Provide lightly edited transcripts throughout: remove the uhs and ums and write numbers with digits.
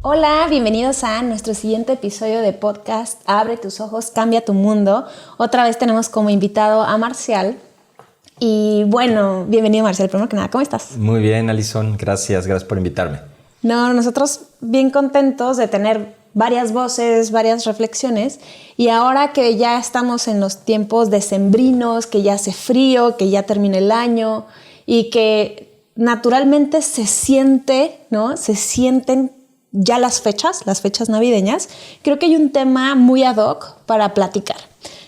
Hola, bienvenidos a nuestro siguiente episodio de podcast Abre tus ojos, cambia tu mundo. Otra vez tenemos como invitado a Marcial. Y bueno, bienvenido Marcial, primero que nada, ¿cómo estás? Muy bien, Alison, gracias por invitarme. No, nosotros bien contentos de tener varias voces, varias reflexiones. Y ahora que ya estamos en los tiempos decembrinos, que ya hace frío, que ya termina el año y que naturalmente se siente, ¿no? Se sienten ya las fechas navideñas, creo que hay un tema muy ad hoc para platicar,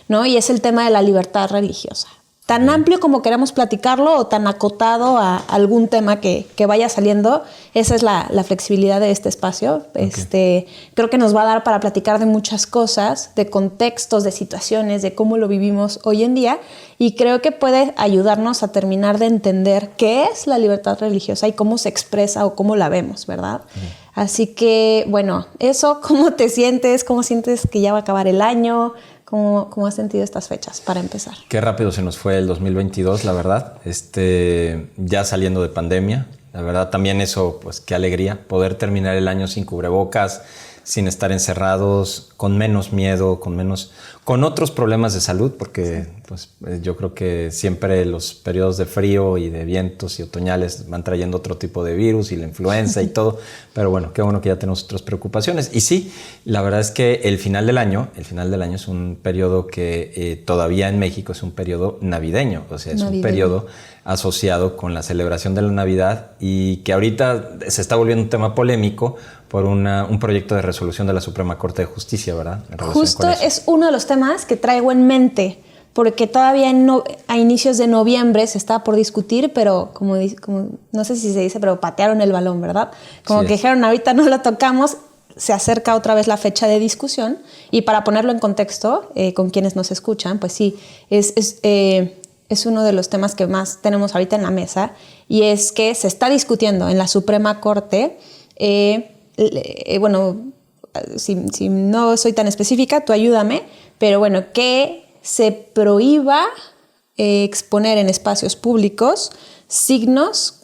¿no? Y es el tema de la libertad religiosa. Tan amplio como queramos platicarlo o tan acotado a algún tema que vaya saliendo, esa es la flexibilidad de este espacio. Okay. Creo que nos va a dar para platicar de muchas cosas, de contextos, de situaciones, de cómo lo vivimos hoy en día, y creo que puede ayudarnos a terminar de entender qué es la libertad religiosa y cómo se expresa o cómo la vemos, ¿verdad? Así que, bueno, eso, ¿cómo te sientes? ¿Cómo sientes que ya va a acabar el año? ¿Cómo has sentido estas fechas para empezar? Qué rápido se nos fue el 2022, la verdad. Ya saliendo de pandemia, la verdad también eso, pues qué alegría poder terminar el año sin cubrebocas, sin estar encerrados, con menos miedo, con otros problemas de salud, porque pues, yo creo que siempre los periodos de frío y de vientos y otoñales van trayendo otro tipo de virus y la influenza y todo, pero bueno, qué bueno que ya tenemos otras preocupaciones. Y sí, la verdad es que el final del año es un periodo que todavía en México es un periodo navideño, o sea, es un periodo asociado con la celebración de la Navidad y que ahorita se está volviendo un tema polémico por un proyecto de resolución de la Suprema Corte de Justicia, ¿verdad? Justo es uno de los temas que traigo en mente, porque todavía a inicios de noviembre se estaba por discutir, pero como no sé si se dice, pero patearon el balón, ¿verdad? Como que dijeron, ahorita no lo tocamos, se acerca otra vez la fecha de discusión, y para ponerlo en contexto, con quienes nos escuchan, pues sí, es uno de los temas que más tenemos ahorita en la mesa, y es que se está discutiendo en la Suprema Corte. Bueno, si no soy tan específica, tú ayúdame, pero bueno, que se prohíba exponer en espacios públicos signos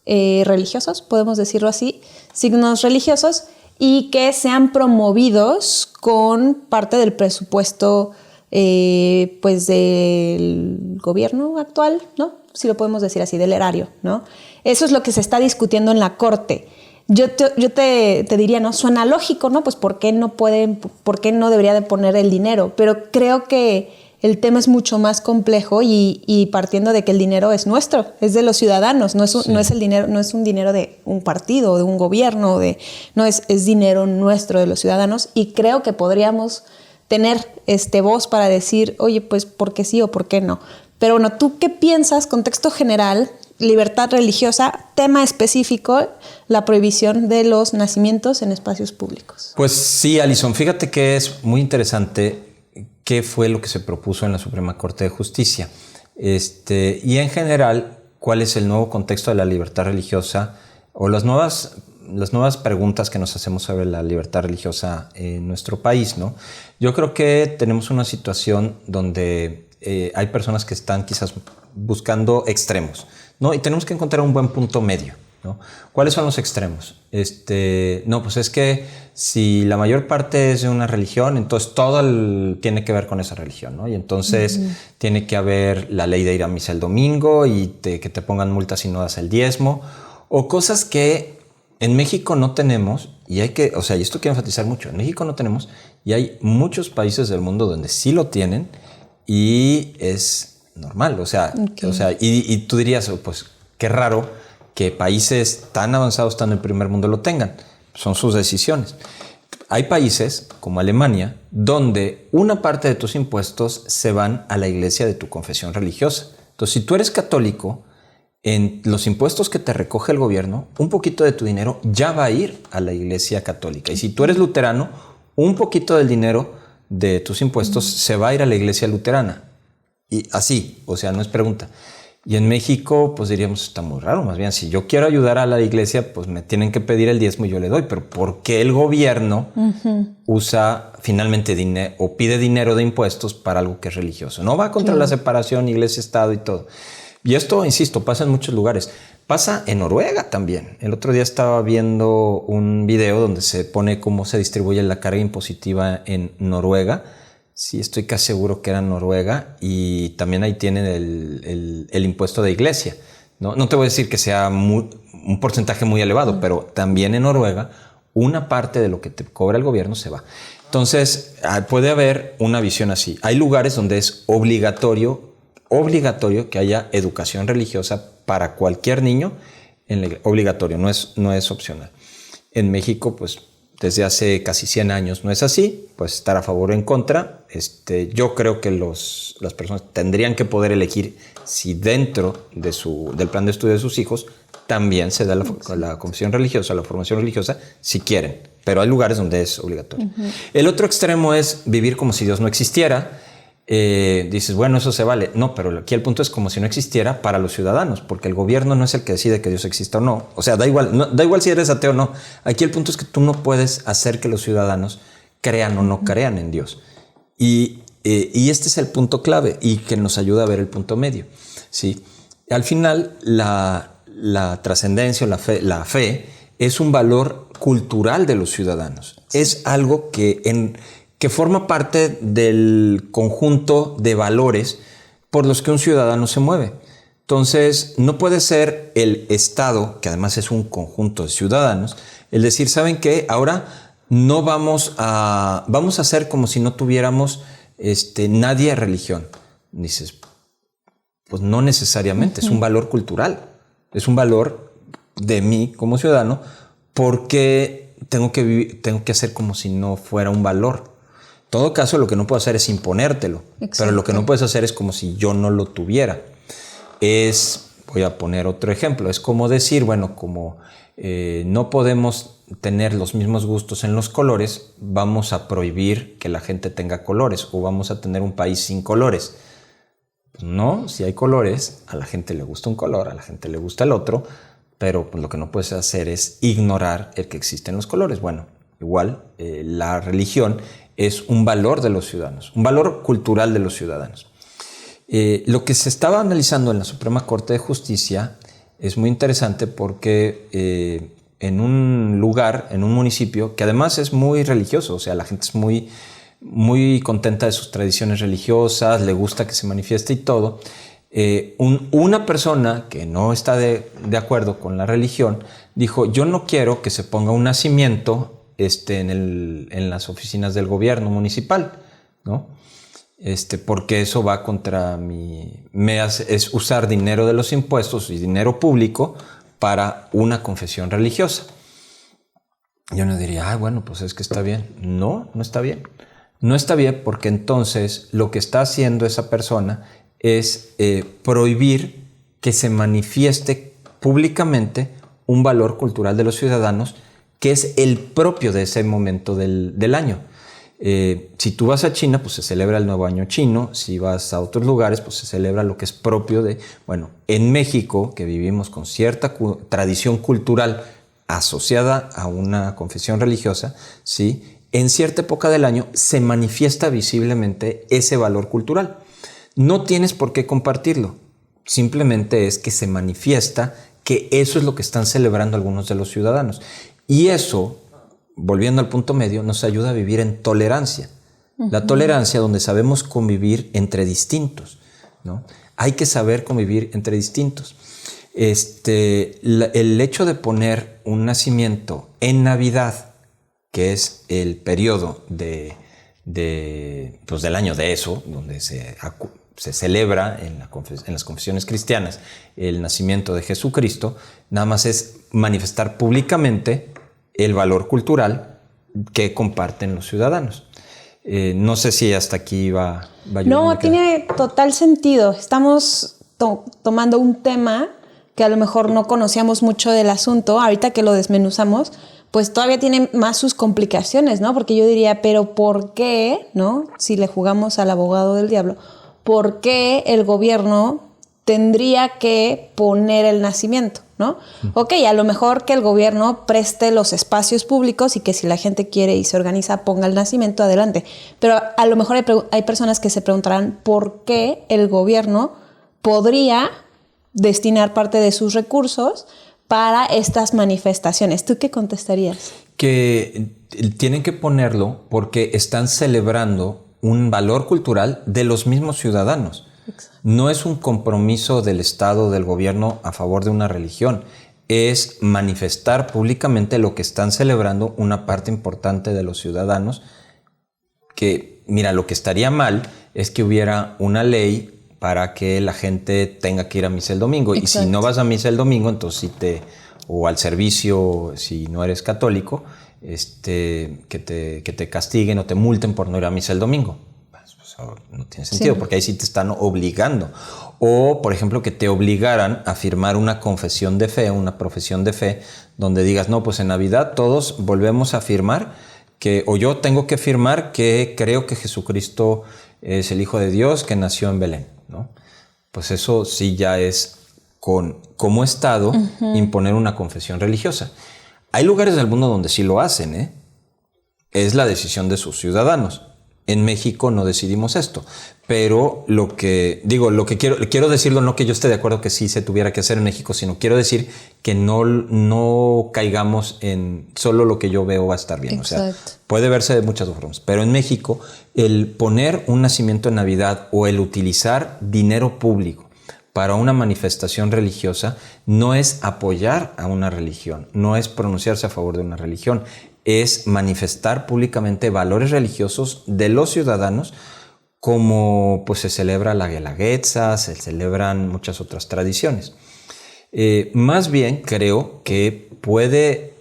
religiosos, podemos decirlo así, signos religiosos, y que sean promovidos con parte del presupuesto pues del gobierno actual, ¿no? Si lo podemos decir así, del erario, ¿no? Eso es lo que se está discutiendo en la Corte. Yo te diría, ¿no? Suena lógico, ¿no? Pues ¿por qué no debería de poner el dinero? Pero creo que el tema es mucho más complejo y partiendo de que el dinero es nuestro, es de los ciudadanos, no es un dinero de un partido, de un gobierno, es dinero nuestro de los ciudadanos, y creo que podríamos tener voz para decir, oye, pues ¿por qué sí o por qué no? Pero bueno, ¿tú qué piensas? Contexto general, libertad religiosa, tema específico, la prohibición de los nacimientos en espacios públicos. Pues sí, Alison, fíjate que es muy interesante qué fue lo que se propuso en la Suprema Corte de Justicia. Y en general, cuál es el nuevo contexto de la libertad religiosa o las nuevas preguntas que nos hacemos sobre la libertad religiosa en nuestro país, ¿no? Yo creo que tenemos una situación donde hay personas que están quizás buscando extremos, ¿no? Y tenemos que encontrar un buen punto medio, ¿no? ¿Cuáles son los extremos? No, pues es que si la mayor parte es de una religión, entonces todo tiene que ver con esa religión, ¿no? Y entonces tiene que haber la ley de ir a misa el domingo y que te pongan multas si no das el diezmo, o cosas que en México no tenemos, y esto quiero enfatizar mucho, en México no tenemos, y hay muchos países del mundo donde sí lo tienen y es normal, y tú dirías, pues qué raro que países tan avanzados, tan en el primer mundo lo tengan, son sus decisiones. Hay países como Alemania donde una parte de tus impuestos se van a la iglesia de tu confesión religiosa. Entonces, si tú eres católico, en los impuestos que te recoge el gobierno, un poquito de tu dinero ya va a ir a la iglesia católica. Y si tú eres luterano, un poquito del dinero de tus impuestos se va a ir a la iglesia luterana. Y así, no es pregunta. Y en México, pues diríamos, está muy raro. Más bien, si yo quiero ayudar a la iglesia, pues me tienen que pedir el diezmo y yo le doy. Pero ¿por qué el gobierno usa finalmente o pide dinero de impuestos para algo que es religioso? No va contra la separación iglesia-estado y todo. Y esto, insisto, pasa en muchos lugares. Pasa en Noruega también. El otro día estaba viendo un video donde se pone cómo se distribuye la carga impositiva en Noruega. Sí, estoy casi seguro que era Noruega. Y también ahí tienen el impuesto de iglesia. No te voy a decir que sea un porcentaje muy elevado, pero también en Noruega una parte de lo que te cobra el gobierno se va. Entonces, puede haber una visión así. Hay lugares donde es obligatorio que haya educación religiosa para cualquier niño, obligatorio, no es opcional. En México, pues desde hace casi 100 años no es así, pues estar a favor o en contra. Yo creo que las personas tendrían que poder elegir si dentro del plan de estudio de sus hijos también se da la confesión religiosa, la formación religiosa, si quieren, pero hay lugares donde es obligatorio. El otro extremo es vivir como si Dios no existiera. Dices, bueno, eso se vale. No, pero aquí el punto es como si no existiera para los ciudadanos, porque el gobierno no es el que decide que Dios exista o no. O sea, da igual si eres ateo o no. Aquí el punto es que tú no puedes hacer que los ciudadanos crean o no crean en Dios. Y este es el punto clave y que nos ayuda a ver el punto medio. ¿Sí? Al final, la trascendencia o la fe es un valor cultural de los ciudadanos. Es algo que forma parte del conjunto de valores por los que un ciudadano se mueve. Entonces, no puede ser el Estado, que además es un conjunto de ciudadanos, el decir, ¿saben qué? Ahora no vamos a hacer como si no tuviéramos nadie religión. Dices, pues no necesariamente, es un valor cultural, es un valor de mí como ciudadano, porque tengo que hacer como si no fuera un valor. En todo caso, lo que no puedo hacer es imponértelo. Exacto. Pero lo que no puedes hacer es como si yo no lo tuviera. Voy a poner otro ejemplo, es como decir, bueno, como no podemos tener los mismos gustos en los colores, vamos a prohibir que la gente tenga colores o vamos a tener un país sin colores. Pues no, si hay colores, a la gente le gusta un color, a la gente le gusta el otro, pero pues, lo que no puedes hacer es ignorar el que existen los colores. Bueno, igual la religión es un valor de los ciudadanos, un valor cultural de los ciudadanos. Lo que se estaba analizando en la Suprema Corte de Justicia es muy interesante porque en un lugar, en un municipio, que además es muy religioso, o sea, la gente es muy, muy contenta de sus tradiciones religiosas, le gusta que se manifieste y todo, una persona que no está de acuerdo con la religión dijo, yo no quiero que se ponga un nacimiento en las oficinas del gobierno municipal, ¿no? Porque eso va contra es usar dinero de los impuestos y dinero público para una confesión religiosa. Yo no diría, bueno, pues es que está bien. No está bien. No está bien porque entonces lo que está haciendo esa persona es prohibir que se manifieste públicamente un valor cultural de los ciudadanos que es el propio de ese momento del año. Si tú vas a China, pues se celebra el Nuevo Año Chino. Si vas a otros lugares, pues se celebra lo que es propio de... Bueno, en México, que vivimos con cierta tradición cultural asociada a una confesión religiosa, ¿sí? En cierta época del año se manifiesta visiblemente ese valor cultural. No tienes por qué compartirlo. Simplemente es que se manifiesta que eso es lo que están celebrando algunos de los ciudadanos. Y eso, volviendo al punto medio, nos ayuda a vivir en tolerancia. La tolerancia donde sabemos convivir entre distintos, ¿no? Hay que saber convivir entre distintos. El hecho de poner un nacimiento en Navidad, que es el periodo del año de eso, donde se celebra en las confesiones cristianas el nacimiento de Jesucristo, nada más es manifestar públicamente el valor cultural que comparten los ciudadanos. No sé si hasta aquí va a ayudar. No, tiene total sentido. Estamos tomando un tema que a lo mejor no conocíamos mucho del asunto. Ahorita que lo desmenuzamos, pues todavía tiene más sus complicaciones, ¿no? Porque yo diría, pero ¿por qué, no? Si le jugamos al abogado del diablo, ¿por qué el gobierno tendría que poner el nacimiento, ¿no? Ok, a lo mejor que el gobierno preste los espacios públicos y que si la gente quiere y se organiza ponga el nacimiento, adelante. Pero a lo mejor hay personas que se preguntarán por qué el gobierno podría destinar parte de sus recursos para estas manifestaciones. ¿Tú qué contestarías? Que tienen que ponerlo porque están celebrando un valor cultural de los mismos ciudadanos. Exacto. No es un compromiso del Estado, del gobierno a favor de una religión. Es manifestar públicamente lo que están celebrando una parte importante de los ciudadanos. Que, mira, lo que estaría mal es que hubiera una ley para que la gente tenga que ir a misa el domingo. Exacto. Y si no vas a misa el domingo, entonces o al servicio, si no eres católico, que te castiguen o te multen por no ir a misa el domingo. Pues no tiene sentido, porque ahí sí te están obligando. O, por ejemplo, que te obligaran a firmar una confesión de fe, una profesión de fe, donde digas, no, pues en Navidad todos volvemos a firmar o yo tengo que firmar que creo que Jesucristo es el Hijo de Dios que nació en Belén, ¿no? Pues eso sí ya es como Estado imponer una confesión religiosa. Hay lugares del mundo donde sí lo hacen, ¿eh? Es la decisión de sus ciudadanos. En México no decidimos esto, pero lo que quiero decirlo, no que yo esté de acuerdo que sí se tuviera que hacer en México, sino quiero decir que no caigamos en solo lo que yo veo va a estar bien. Exacto. O sea, puede verse de muchas formas, pero en México el poner un nacimiento en Navidad o el utilizar dinero público para una manifestación religiosa no es apoyar a una religión, no es pronunciarse a favor de una religión, es manifestar públicamente valores religiosos de los ciudadanos, como pues se celebra la Guelaguetza, se celebran muchas otras tradiciones. Más bien creo que puede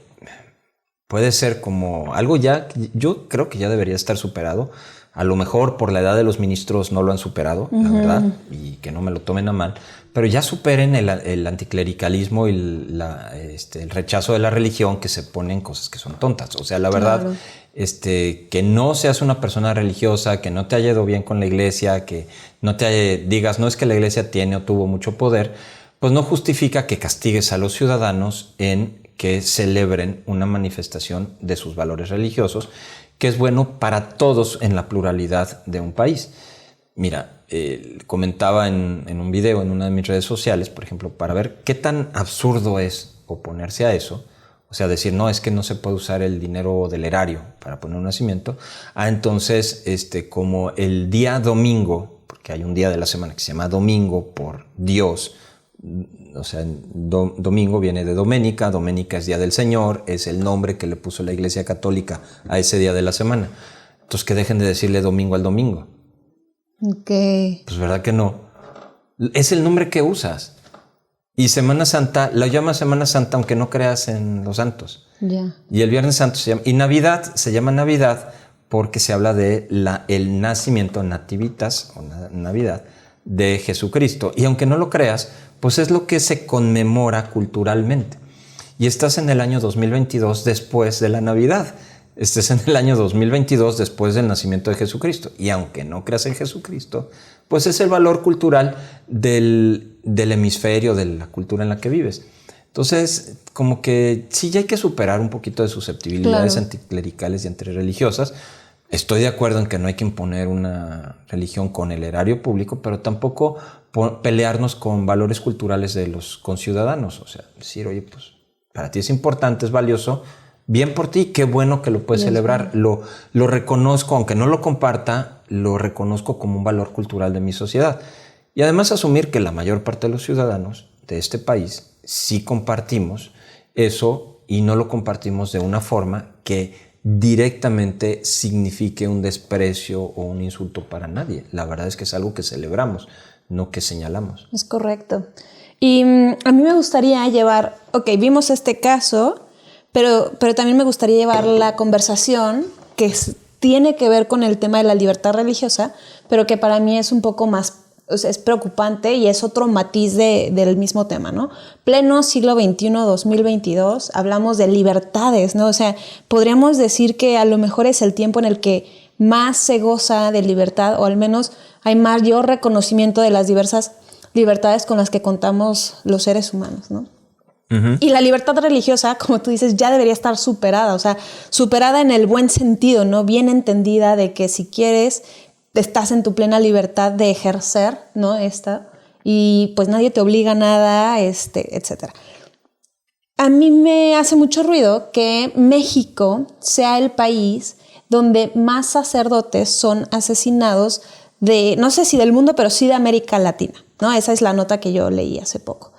ser como algo yo creo que ya debería estar superado. A lo mejor por la edad de los ministros no lo han superado, la verdad, y que no me lo tomen a mal, pero ya superen el anticlericalismo y el rechazo de la religión, que se ponen cosas que son tontas. O sea, la verdad, claro. Que no seas una persona religiosa, que no te haya ido bien con la iglesia, que no digas, no es que la iglesia tiene o tuvo mucho poder, pues no justifica que castigues a los ciudadanos en que celebren una manifestación de sus valores religiosos, que es bueno para todos en la pluralidad de un país. Mira, comentaba en un video en una de mis redes sociales, por ejemplo, para ver qué tan absurdo es oponerse a eso, o sea, decir, no, es que no se puede usar el dinero del erario para poner un nacimiento. Entonces, como el día domingo, porque hay un día de la semana que se llama domingo por Dios, o sea, domingo viene de Doménica, Doménica es Día del Señor, es el nombre que le puso la Iglesia Católica a ese día de la semana. Entonces, que dejen de decirle domingo al domingo. Ok. Pues verdad que no. Es el nombre que usas. Y Semana Santa, la llamas Semana Santa aunque no creas en los santos. Ya. Y el Viernes Santo se llama, y Navidad se llama Navidad porque se habla de el nacimiento, nativitas o Navidad, de Jesucristo. Y aunque no lo creas, pues es lo que se conmemora culturalmente. Y estás en el año 2022 después de la Navidad. Estés en el año 2022 después del nacimiento de Jesucristo. Y aunque no creas en Jesucristo, pues es el valor cultural del hemisferio, de la cultura en la que vives. Entonces, como que sí ya hay que superar un poquito de susceptibilidades anticlericales y antirreligiosas. Estoy de acuerdo en que no hay que imponer una religión con el erario público, pero tampoco pelearnos con valores culturales de los conciudadanos. O sea, decir, oye, pues para ti es importante, es valioso, bien por ti, qué bueno que lo puedes celebrar. Lo reconozco, aunque no lo comparta, lo reconozco como un valor cultural de mi sociedad. Y además asumir que la mayor parte de los ciudadanos de este país sí compartimos eso y no lo compartimos de una forma que directamente signifique un desprecio o un insulto para nadie. La verdad es que es algo que celebramos, no que señalamos. Es correcto. Y a mí me gustaría vimos este caso, pero también me gustaría llevar la conversación que tiene que ver con el tema de la libertad religiosa, pero que para mí es un poco más, o sea, es preocupante y es otro matiz del mismo tema, ¿no? Pleno siglo XXI, 2022, hablamos de libertades, ¿no? O sea, podríamos decir que a lo mejor es el tiempo en el que más se goza de libertad, o al menos hay mayor reconocimiento de las diversas libertades con las que contamos los seres humanos, ¿no? Uh-huh. Y la libertad religiosa, como tú dices, ya debería estar superada, o sea, superada en el buen sentido, ¿no? Bien entendida de que si quieres, estás en tu plena libertad de ejercer, ¿no? y pues nadie te obliga a nada, etcétera. A mí me hace mucho ruido que México sea el país donde más sacerdotes son asesinados no sé si del mundo, pero sí de América Latina, ¿no? Esa es la nota que yo leí hace poco.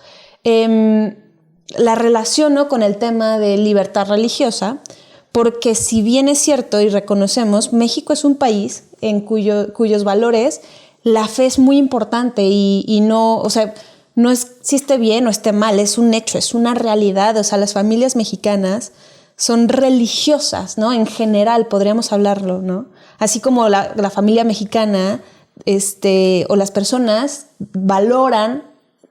La relaciono con el tema de libertad religiosa, porque si bien es cierto y reconocemos, México es un país en cuyos valores la fe es muy importante y no, o sea, no es si esté bien o esté mal, es un hecho, es una realidad. O sea, las familias mexicanas son religiosas, ¿no? En general podríamos hablarlo, ¿no? Así como la familia mexicana o las personas valoran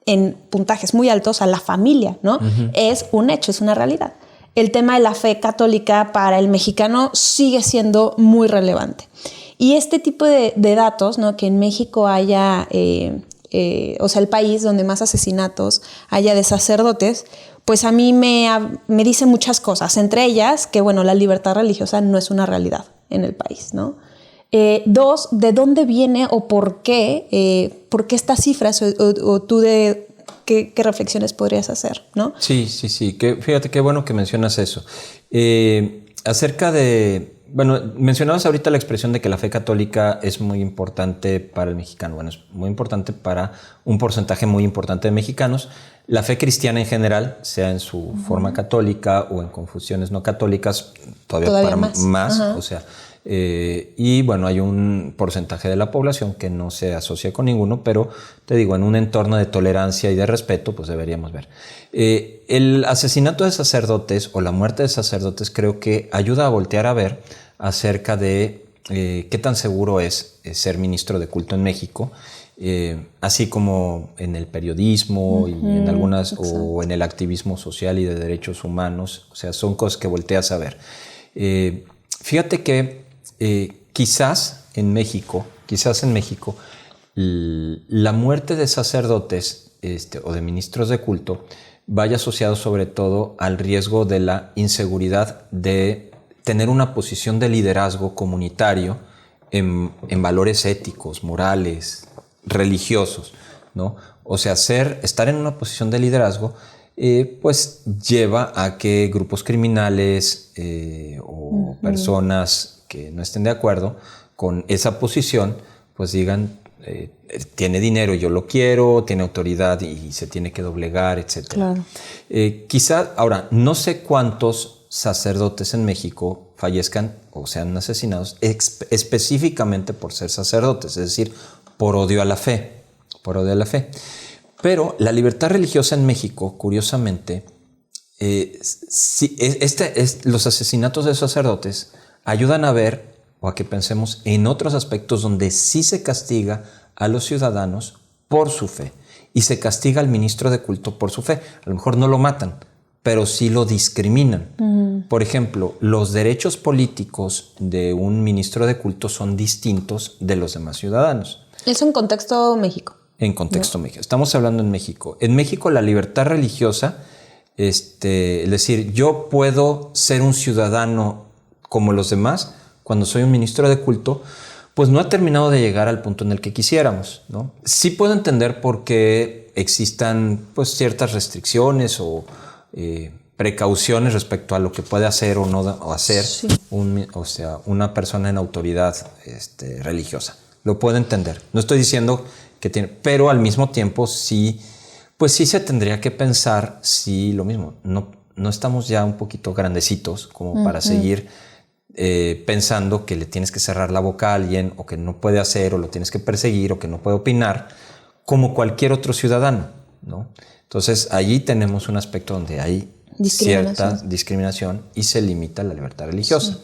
en puntajes muy altos a la familia, ¿no? Uh-huh. Es un hecho, es una realidad. El tema de la fe católica para el mexicano sigue siendo muy relevante. Y este tipo de datos, ¿no? Que en México haya, o sea, el país donde más asesinatos haya de sacerdotes, pues a mí me dice muchas cosas. Entre ellas, que bueno, la libertad religiosa no es una realidad en el país, ¿no? Dos, ¿de dónde viene o por qué estas cifras o tú qué reflexiones podrías hacer, ¿no? Sí. Fíjate qué bueno que mencionas eso. Acerca de... Bueno, mencionabas ahorita la expresión de que la fe católica es muy importante para el mexicano. Bueno, es muy importante para un porcentaje muy importante de mexicanos. La fe cristiana en general, sea en su forma católica o en confesiones no católicas, todavía para más. O sea, y bueno, hay un porcentaje de la población que no se asocia con ninguno, pero te digo, en un entorno de tolerancia y de respeto, pues deberíamos ver. El asesinato de sacerdotes o la muerte de sacerdotes creo que ayuda a voltear a ver acerca de qué tan seguro es ser ministro de culto en México, así como en el periodismo y en algunas, o en el activismo social y de derechos humanos. O sea, son cosas que volteas a ver. Fíjate que quizás en México, la muerte de sacerdotes o de ministros de culto vaya asociado sobre todo al riesgo de la inseguridad de tener una posición de liderazgo comunitario en valores éticos, morales, religiosos, ¿no? O sea, estar en una posición de liderazgo pues lleva a que grupos criminales o personas que no estén de acuerdo con esa posición, pues digan, tiene dinero y yo lo quiero, tiene autoridad y se tiene que doblegar, etc. Claro. Quizá, ahora, no sé cuántos sacerdotes en México fallezcan o sean asesinados específicamente por ser sacerdotes, es decir, por odio a la fe. Pero la libertad religiosa en México, curiosamente, los asesinatos de sacerdotes ayudan a ver o a que pensemos en otros aspectos donde sí se castiga a los ciudadanos por su fe y se castiga al ministro de culto por su fe. A lo mejor no lo matan, pero sí lo discriminan. Por ejemplo, los derechos políticos de un ministro de culto son distintos de los demás ciudadanos. Eso en contexto México. En contexto México. Estamos hablando en México. En México la libertad religiosa, es decir, yo puedo ser un ciudadano como los demás cuando soy un ministro de culto, pues no ha terminado de llegar al punto en el que quisiéramos, ¿no? Sí puedo entender por qué existan pues ciertas restricciones o precauciones respecto a lo que puede hacer o no hacer una persona en autoridad religiosa. Lo puedo entender. No estoy diciendo que tiene, pero al mismo tiempo sí, pues sí se tendría que pensar si lo mismo. No estamos ya un poquito grandecitos como para seguir pensando que le tienes que cerrar la boca a alguien o que no puede hacer o lo tienes que perseguir o que no puede opinar como cualquier otro ciudadano, ¿no? Entonces allí tenemos un aspecto donde hay cierta discriminación y se limita la libertad religiosa.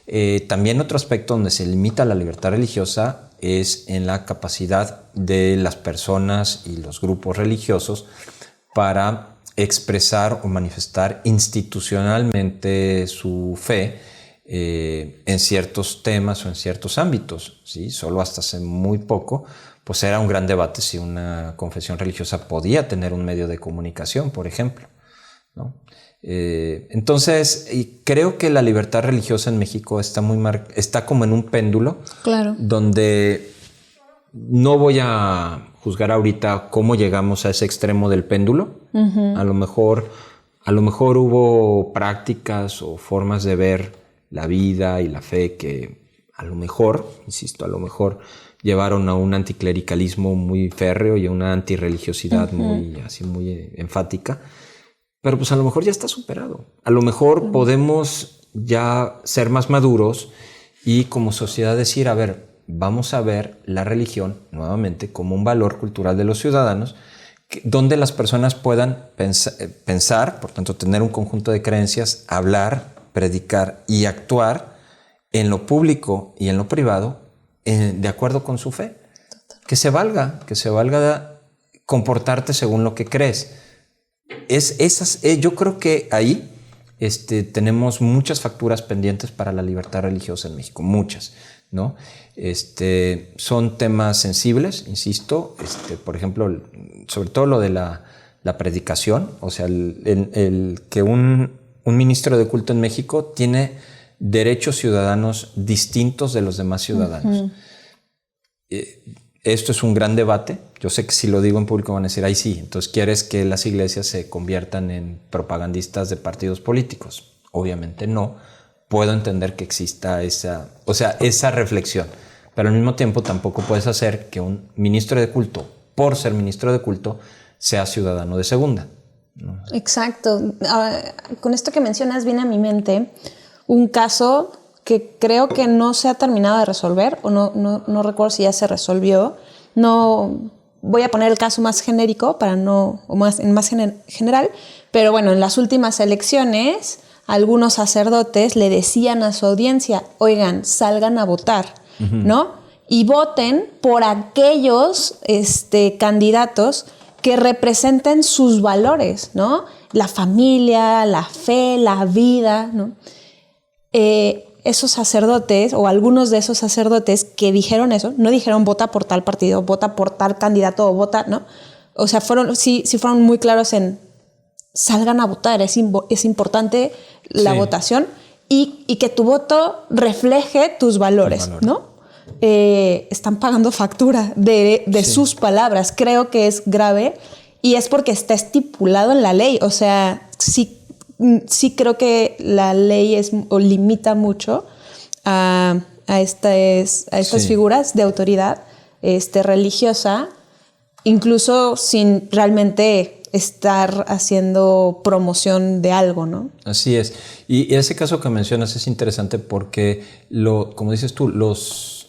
Sí. También otro aspecto donde se limita la libertad religiosa es en la capacidad de las personas y los grupos religiosos para expresar o manifestar institucionalmente su fe en ciertos temas o en ciertos ámbitos, ¿sí? Solo hasta hace muy poco pues era un gran debate si una confesión religiosa podía tener un medio de comunicación, por ejemplo, ¿no? Entonces, creo que la libertad religiosa en México está como en un péndulo, claro, donde no voy a juzgar ahorita cómo llegamos a ese extremo del péndulo. Uh-huh. A lo mejor hubo prácticas o formas de ver la vida y la fe que a lo mejor, insisto, a lo mejor llevaron a un anticlericalismo muy férreo y a una antirreligiosidad muy enfática. Pero pues a lo mejor ya está superado. A lo mejor podemos ya ser más maduros y como sociedad decir, a ver, vamos a ver la religión nuevamente como un valor cultural de los ciudadanos, donde las personas puedan pensar, por tanto tener un conjunto de creencias, hablar, predicar y actuar en lo público y en lo privado de acuerdo con su fe. Que se valga comportarte según lo que crees. Yo creo que ahí tenemos muchas facturas pendientes para la libertad religiosa en México, muchas, ¿no? Son temas sensibles, insisto, por ejemplo, sobre todo lo de la predicación, o sea, el que un ministro de culto en México tiene derechos ciudadanos distintos de los demás ciudadanos. Uh-huh. Esto es un gran debate. Yo sé que si lo digo en público van a decir, ay sí, entonces quieres que las iglesias se conviertan en propagandistas de partidos políticos. Obviamente no. Puedo entender que exista esa reflexión, pero al mismo tiempo tampoco puedes hacer que un ministro de culto, por ser ministro de culto, sea ciudadano de segunda, ¿no? Exacto. Con esto que mencionas viene a mi mente un caso que creo que no se ha terminado de resolver, o no recuerdo si ya se resolvió. No voy a poner el caso más genérico más general, pero bueno, en las últimas elecciones algunos sacerdotes le decían a su audiencia, oigan, salgan a votar, uh-huh, ¿no? Y voten por aquellos candidatos que representen sus valores, ¿no? La familia, la fe, la vida, ¿no? Esos sacerdotes, o algunos de esos sacerdotes que dijeron eso, no dijeron vota por tal partido, vota por tal candidato, o vota, ¿no? O sea, fueron muy claros en salgan a votar, es importante la votación y que tu voto refleje tus valores, ¿no? Están pagando factura de sus palabras. Creo que es grave y es porque está estipulado en la ley. O sea, sí creo que la ley limita mucho a estas figuras de autoridad religiosa, incluso sin realmente estar haciendo promoción de algo, ¿no? Así es. Y ese caso que mencionas es interesante porque, como dices tú, los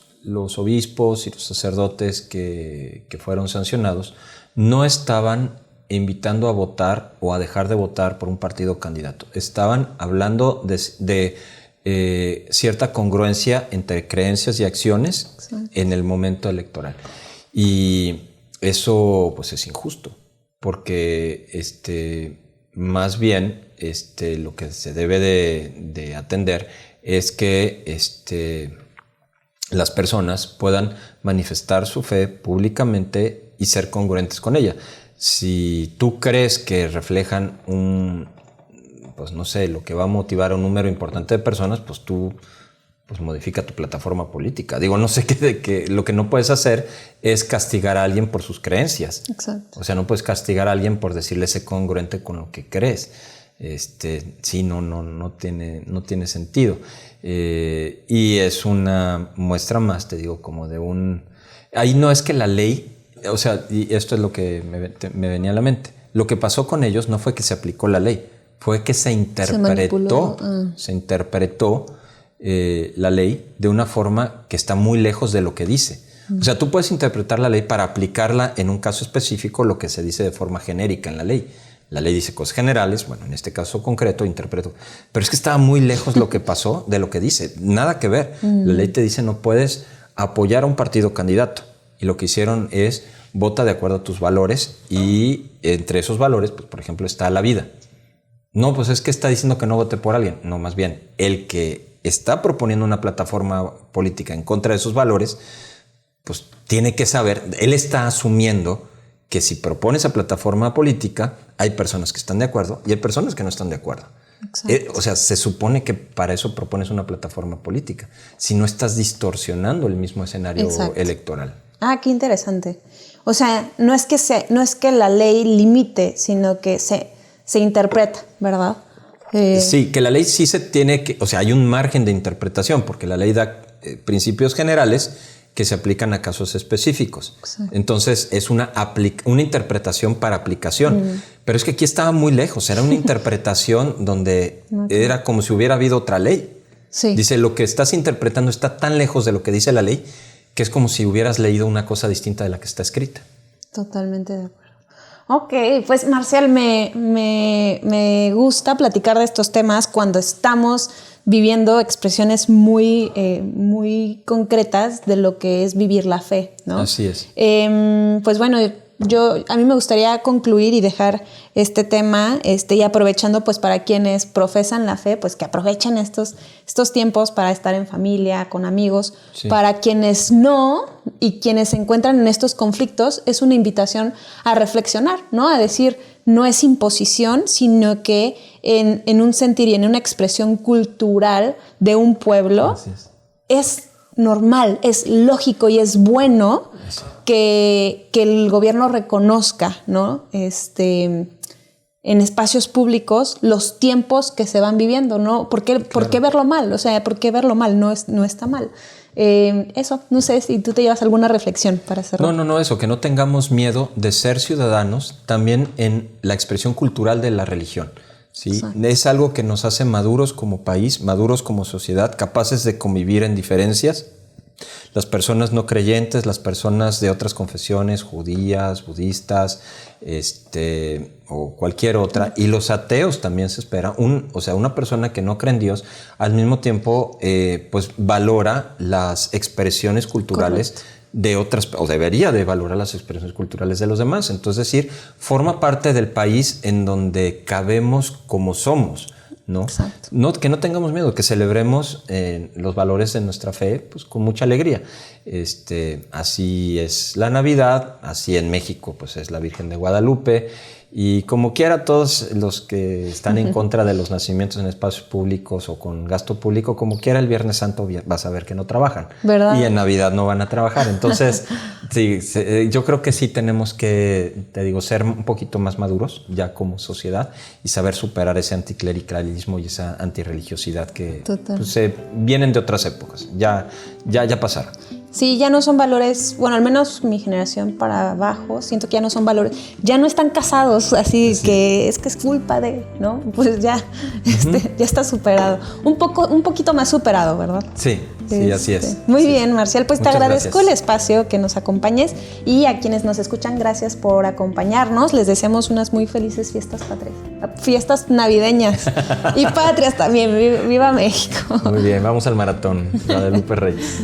obispos y los sacerdotes que fueron sancionados no estaban invitando a votar o a dejar de votar por un partido candidato. Estaban hablando de cierta congruencia entre creencias y acciones en el momento electoral. Y eso pues es injusto, porque más bien lo que se debe de atender es que las personas puedan manifestar su fe públicamente y ser congruentes con ella. Si tú crees que reflejan pues no sé, lo que va a motivar a un número importante de personas, pues tú modifica tu plataforma política. Digo, no sé que lo que no puedes hacer es castigar a alguien por sus creencias. Exacto. O sea, no puedes castigar a alguien por decirle sé congruente con lo que crees. Sí, no tiene sentido. Y es una muestra más, te digo, como de ahí no es que la ley, o sea, y esto es lo que me venía a la mente. Lo que pasó con ellos no fue que se aplicó la ley, fue que se interpretó la ley de una forma que está muy lejos de lo que dice. O sea, tú puedes interpretar la ley para aplicarla en un caso específico, lo que se dice de forma genérica en la ley. La ley dice cosas generales, bueno, en este caso concreto interpreto. Pero es que estaba muy lejos lo que pasó de lo que dice. Nada que ver. La ley te dice no puedes apoyar a un partido candidato. Y lo que hicieron es vota de acuerdo a tus valores y entre esos valores, pues, por ejemplo, está la vida. No, pues es que está diciendo que no vote por alguien. No, más bien, el que está proponiendo una plataforma política en contra de esos valores, pues tiene que saber, él está asumiendo que si propone esa plataforma política, hay personas que están de acuerdo y hay personas que no están de acuerdo. O sea, se supone que para eso propones una plataforma política, si no estás distorsionando el mismo escenario electoral. Ah, qué interesante. O sea, no es que la ley limite, sino que se interpreta, ¿verdad? Sí, que la ley sí se tiene que, o sea, hay un margen de interpretación, porque la ley da principios generales que se aplican a casos específicos. Exacto. Entonces, es una interpretación para aplicación. Pero es que aquí estaba muy lejos, era una interpretación donde era como si hubiera habido otra ley. Sí. Dice, lo que estás interpretando está tan lejos de lo que dice la ley que es como si hubieras leído una cosa distinta de la que está escrita. Totalmente de acuerdo. Ok, pues Marcial, me gusta platicar de estos temas cuando estamos viviendo expresiones muy concretas de lo que es vivir la fe, ¿no? Así es. Pues bueno, a mí me gustaría concluir y dejar este tema y aprovechando pues para quienes profesan la fe, pues que aprovechen estos tiempos para estar en familia, con amigos. Sí. Para quienes no y quienes se encuentran en estos conflictos, es una invitación a reflexionar, ¿no? A decir, no es imposición, sino que en un sentir y en una expresión cultural de un pueblo es normal, es lógico y es bueno que el gobierno reconozca, ¿no? En espacios públicos los tiempos que se van viviendo, ¿no? ¿Por qué verlo mal? O sea, ¿por qué verlo mal? No está mal. Eso, no sé si tú te llevas alguna reflexión para cerrar. No, eso, que no tengamos miedo de ser ciudadanos también en la expresión cultural de la religión. ¿Sí? Es algo que nos hace maduros como país, maduros como sociedad, capaces de convivir en diferencias. Las personas no creyentes, las personas de otras confesiones, judías, budistas, o cualquier otra, y los ateos también se espera. Una persona que no cree en Dios, al mismo tiempo, pues valora las expresiones culturales. Correcto. De otras, o debería de valorar las expresiones culturales de los demás. Entonces, es decir, forma parte del país en donde cabemos como somos, ¿no? Exacto. Que no tengamos miedo, que celebremos los valores de nuestra fe pues, con mucha alegría. Así es la Navidad, así en México pues es la Virgen de Guadalupe. Y como quiera, todos los que están en contra de los nacimientos en espacios públicos o con gasto público, como quiera, el Viernes Santo vas a ver que no trabajan. ¿Verdad? Y en Navidad no van a trabajar. Entonces, sí, yo creo que sí tenemos que, ser un poquito más maduros ya como sociedad y saber superar ese anticlericalismo y esa antirreligiosidad que pues, vienen de otras épocas. Ya pasaron. Sí, ya no son valores, bueno, al menos mi generación para abajo, siento que ya no son valores, ya no están casados, así sí. Que es culpa de, ¿no? Pues ya, ya está superado, un poquito más superado, ¿verdad? Sí, así es. Muy bien, Marcial, pues muchas te agradezco el espacio que nos acompañes y a quienes nos escuchan, gracias por acompañarnos, les deseamos unas muy felices fiestas patrias, fiestas navideñas y patrias también, ¡viva México! Muy bien, vamos al maratón, Guadalupe Reyes.